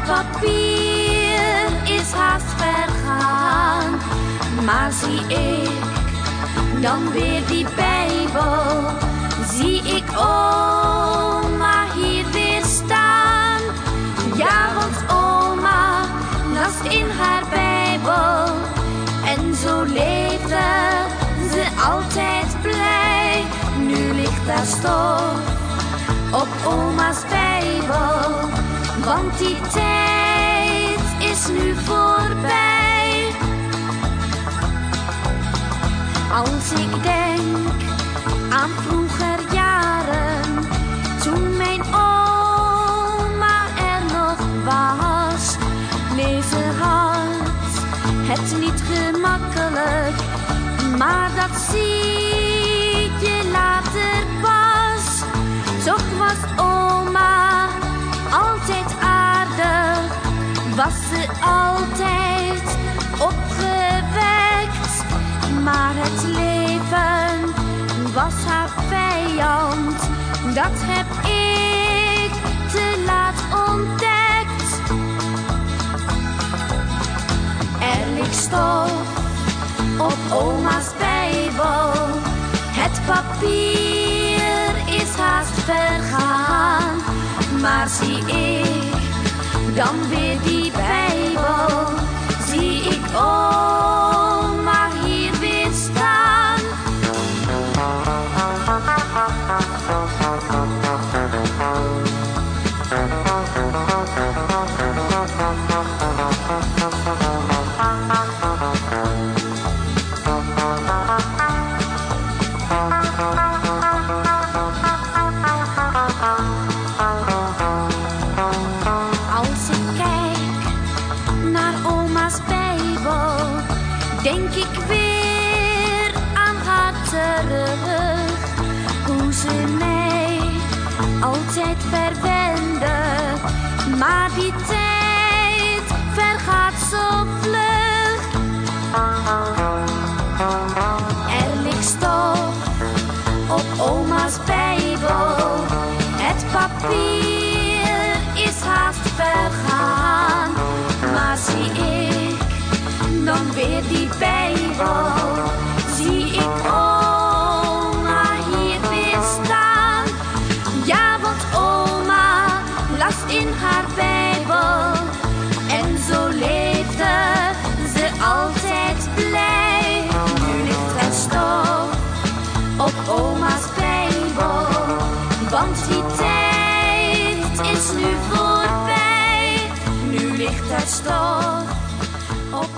papier is haast vergaan. Maar zie ik dan weer die Bijbel, zie ik oma hier weer staan. Ja, want oma las in haar Bijbel en zo leefde ze altijd blij. Nu ligt daar stof op oma's Bijbel, want die tijd is nu voorbij. Als ik denk aan vroeger jaren, toen mijn oma er nog was. Nee, ze had het niet gemakkelijk, maar dat zie je later pas. Toch was oma altijd aardig, was ze altijd opgewekt. Maar het leven was haar vijand, dat heb ik te laat ontdekt. Er ligt stof op oma's Bijbel, het papier is haast vergaan. Maar zie ik dan weer die Bijbel, zie ik oma hier weer staan. Als ik kijk naar oma's Bijbel, denk ik weer aan haar terug. Hoe ze mij altijd verwende, maar die tijd vergaat zo vlug. Er ligt stof op oma's Bijbel, het papier is haast vergaan. Maar zie ik dan weer die Bijbel, zie ik oma hier weer staan. Ja, want oma las in haar Bijbel en zo leefde ze altijd blij. Nu ligt er stof op oma's Bijbel, want die tijd is nu voorbij. Nu ligt er stof op